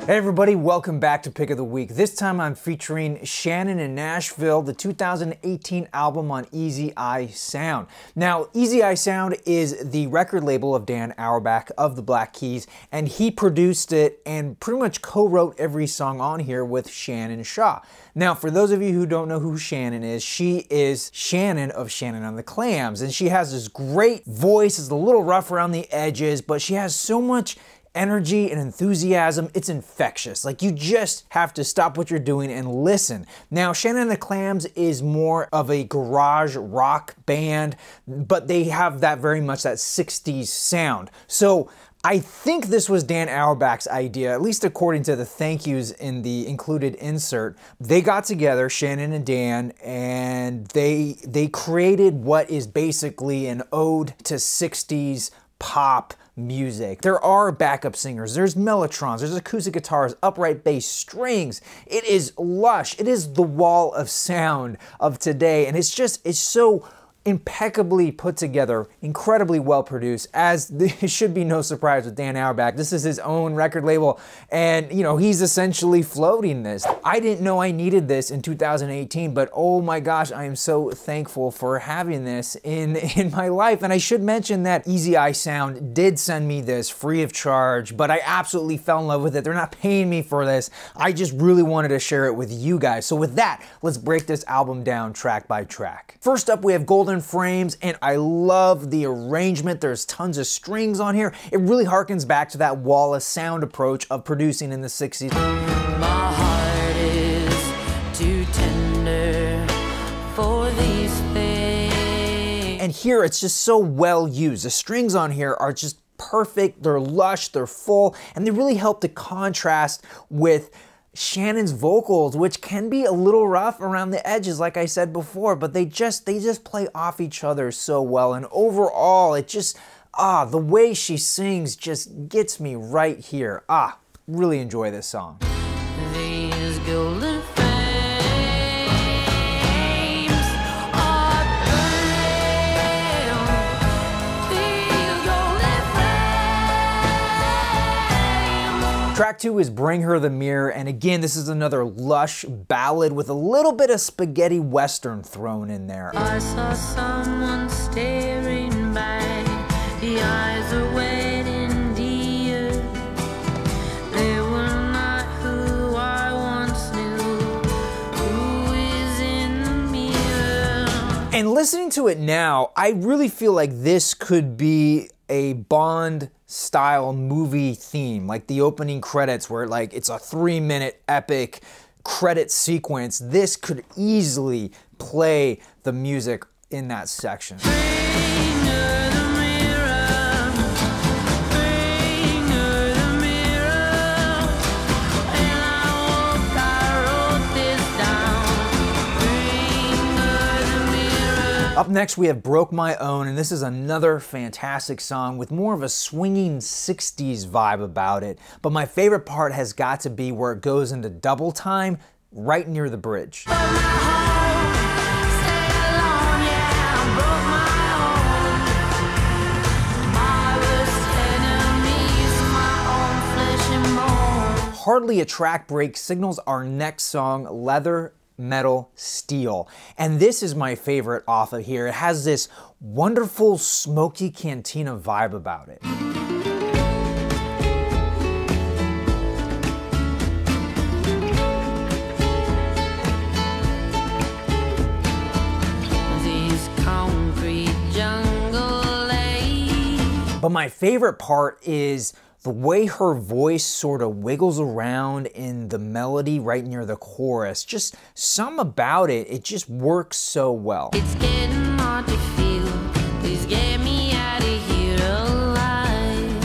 Hey everybody, welcome back to Pick of the Week. This time I'm featuring Shannon In Nashville, the 2018 album on Easy Eye Sound. Now, Easy Eye Sound is the record label of Dan Auerbach of the Black Keys, and he produced it and pretty much co-wrote every song on here with Shannon Shaw. Now, for those of you who don't know who Shannon is, she is Shannon of Shannon on the Clams, and she has this great voice. It's a little rough around the edges, but she has so much energy and enthusiasm. It's infectious. Like, you just have to stop what you're doing and listen. Now, Shannon and the Clams is more of a garage rock band, but they have that very much that 60s sound. So I think this was Dan Auerbach's idea, at least according to the thank yous in the included insert. They got together, Shannon and Dan, and they created what is basically an ode to 60s pop music. There are backup singers, there's mellotrons, there's acoustic guitars, upright bass, strings. It is lush. It is the wall of sound of today, and it's so impeccably put together, incredibly well produced, as it should be no surprise with Dan Auerbach. This is his own record label, and you know, he's essentially floating this. I didn't know I needed this in 2018, but oh my gosh, I am so thankful for having this in my life. And I should mention that Easy Eye Sound did send me this free of charge, but I absolutely fell in love with it. They're not paying me for this. I just really wanted to share it with you guys. So with that, let's break this album down track by track. First up, we have Golden Frames, and I love the arrangement. There's tons of strings on here. It really harkens back to that wall of sound approach of producing in the 60s. My heart is too tender for these things. And here it's just so well used. The strings on here are just perfect. They're lush, they're full, and they really help to contrast with Shannon's vocals, which can be a little rough around the edges, like I said before, but they just play off each other so well. And overall, it just, the way she sings just gets me right here. Really enjoy this song. These golden frames are burning. These golden frames. Track 2 is Bring Her the Mirror, and again, this is another lush ballad with a little bit of spaghetti western thrown in there. I saw someone staring back. The eyes are wet and dear. They were not who I once knew. Who is in the mirror? And listening to it now, I really feel like this could be a Bond style movie theme, like the opening credits where like it's a 3-minute epic credit sequence. This could easily play the music in that section. Up next, we have Broke My Own, and this is another fantastic song with more of a swinging 60s vibe about it. But my favorite part has got to be where it goes into double time right near the bridge. Hardly a track break signals our next song, Leather, Metal, Steel. And this is my favorite off of here. It has this wonderful smoky cantina vibe about it. These concrete jungle lanes. But my favorite part is the way her voice sort of wiggles around in the melody right near the chorus. Just something about it, it just works so well. It's getting hard to feel. Please get me out of here alive.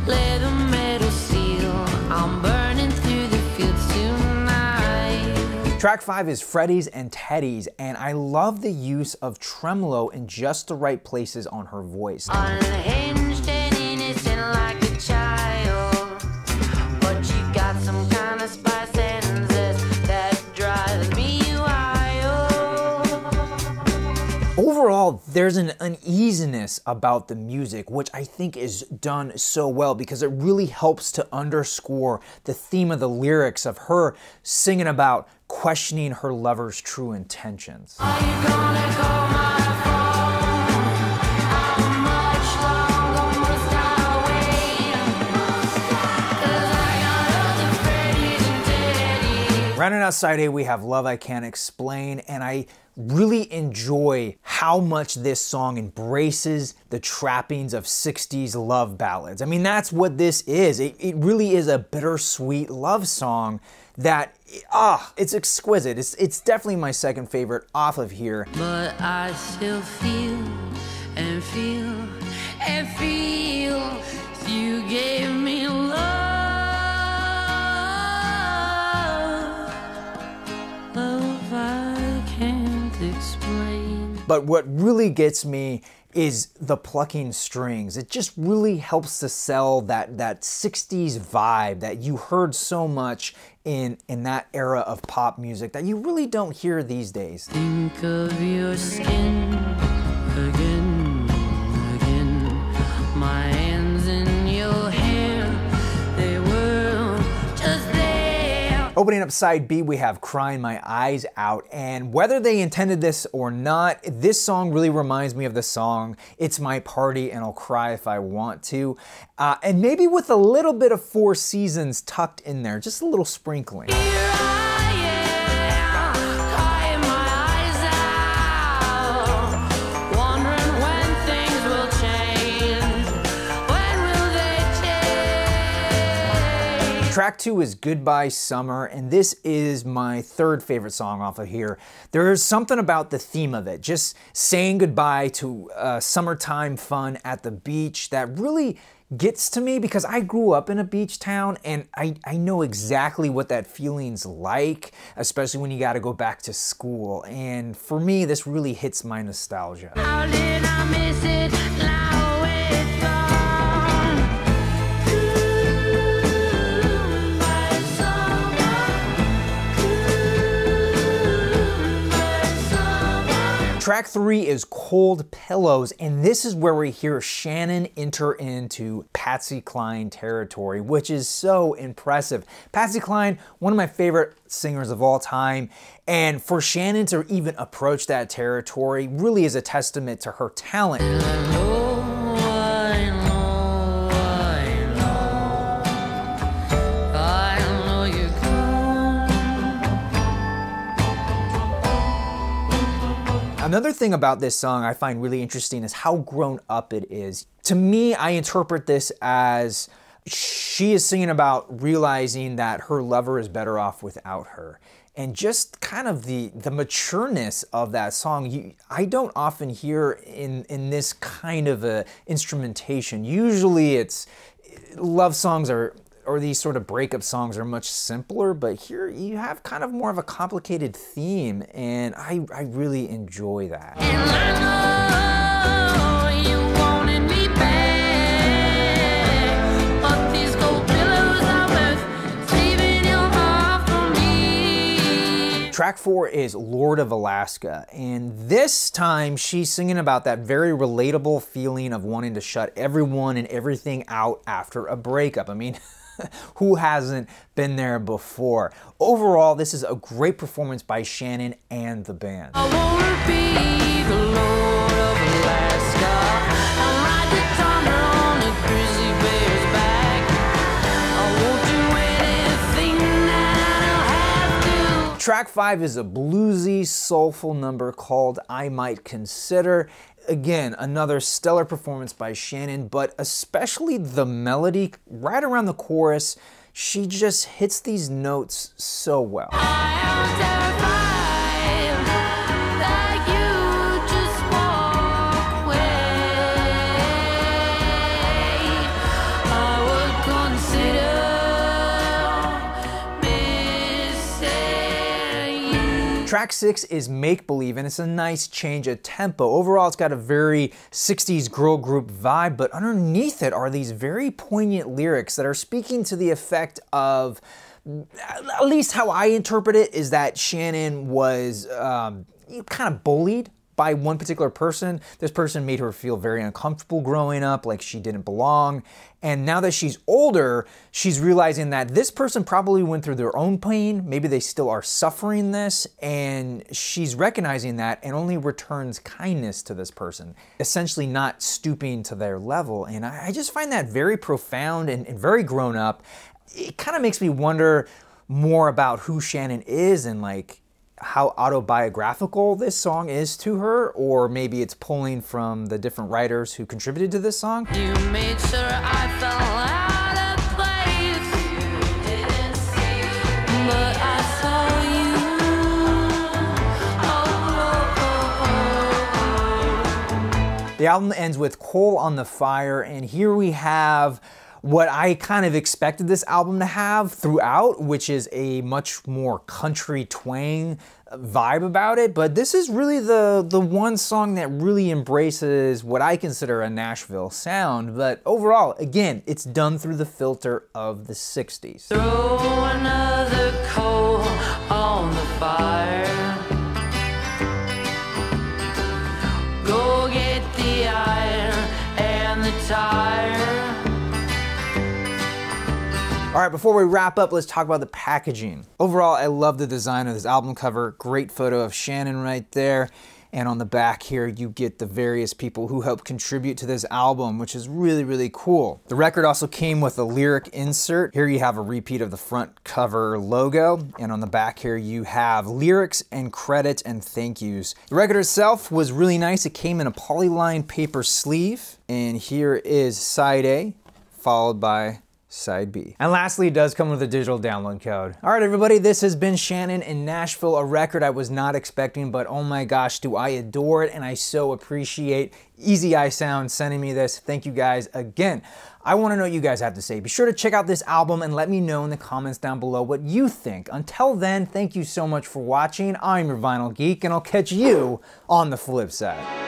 Leather, metal, steel. I'm burning through the fields tonight. Track 5 is FREDDIES and TEDDIES, and I love the use of tremolo in just the right places on her voice. Unhinged and innocent like a child, but you got some kind of spice and zest that drives me wild. Overall, there's an uneasiness about the music, which I think is done so well because it really helps to underscore the theme of the lyrics of her singing about questioning her lover's true intentions. Are you gonna call my phone? How much longer must I wait? 'Cause I got all the FREDDIES and TEDDIES. Rounding out side A, we have Love I Can't Explain, and I really enjoy how much this song embraces the trappings of 60s love ballads. I mean, that's what this is. It really is a bittersweet love song that, it's exquisite. It's definitely my second favorite off of here. But I still feel and feel and feel you gave me love. Love I can't explain. But what really gets me is the plucking strings. It just really helps to sell that 60s vibe that you heard so much in that era of pop music that you really don't hear these days. Think of your skin again, again. My hands in your hair, they were just there. Opening up side B, we have Crying My Eyes Out, and whether they intended this or not, this song really reminds me of the song It's My Party and I'll Cry If I Want To, and maybe with a little bit of Four Seasons tucked in there, just a little sprinkling. Here I am, crying my eyes out, wondering when things will change. When will they change? Track 2 is Goodbye Summer, and this is my third favorite song off of here. There's something about the theme of it, just saying goodbye to summertime fun at the beach that really gets to me because I grew up in a beach town and I know exactly what that feeling's like, especially when you got to go back to school. And for me, this really hits my nostalgia. How did I miss it? Now it's gone. Goodbye summer. Track 3 is Cold Pillows, and this is where we hear Shannon enter into Patsy Cline territory, which is so impressive. Patsy Cline, one of my favorite singers of all time, and for Shannon to even approach that territory really is a testament to her talent. Another thing about this song I find really interesting is how grown up it is. To me, I interpret this as she is singing about realizing that her lover is better off without her. And just kind of the matureness of that song, I don't often hear in this kind of a instrumentation. Usually it's love songs or these sort of breakup songs are much simpler, but here you have kind of more of a complicated theme, and I really enjoy that. And I know you wanted me back, but these cold pillows are worth saving your heart from me. Track 4 is Lord of Alaska, and this time she's singing about that very relatable feeling of wanting to shut everyone and everything out after a breakup. I mean, who hasn't been there before? Overall, this is a great performance by Shannon and the band. I wanna be the Lord of Alaska and ride the thunder on a grizzly bear's back. I won't do anything that I'll have to. Track 5 is a bluesy, soulful number called I Might Consider. Again, another stellar performance by Shannon, but especially the melody right around the chorus. She just hits these notes so well. I am terrified that you just walk away. I would consider missing you. Track 6 is Make Believe, and it's a nice change of tempo. Overall, it's got a very 60s girl group vibe, but underneath it are these very poignant lyrics that are speaking to the effect of, at least how I interpret it, is that Shannon was kind of bullied by one particular person. This person made her feel very uncomfortable growing up, like she didn't belong. And now that she's older, she's realizing that this person probably went through their own pain. Maybe they still are suffering this, and she's recognizing that and only returns kindness to this person, essentially not stooping to their level. And I just find that very profound and very grown up. It kind of makes me wonder more about who Shannon is and like how autobiographical this song is to her, or maybe it's pulling from the different writers who contributed to this song. You made sure I fell out of place. You didn't see, but I saw you. Oh. The album ends with Coal on the Fire, and here we have what I kind of expected this album to have throughout, which is a much more country twang vibe about it. But this is really the one song that really embraces what I consider a Nashville sound. But overall, again, it's done through the filter of the 60s. Throw another coal on the fire. Go get the iron and the tire. All right, before we wrap up, let's talk about the packaging. Overall, I love the design of this album cover. Great photo of Shannon right there. And on the back here, you get the various people who helped contribute to this album, which is really, really cool. The record also came with a lyric insert. Here you have a repeat of the front cover logo. And on the back here, you have lyrics and credits and thank yous. The record itself was really nice. It came in a polyline paper sleeve. And here is side A, followed by side B. And lastly, it does come with a digital download code. All right, everybody, this has been Shannon in Nashville, a record I was not expecting, but oh my gosh, do I adore it, and I so appreciate Easy Eye Sound sending me this. Thank you guys again. I want to know what you guys have to say. Be sure to check out this album and let me know in the comments down below what you think. Until then, thank you so much for watching. I'm your Vinyl Geek, and I'll catch you on the flip side.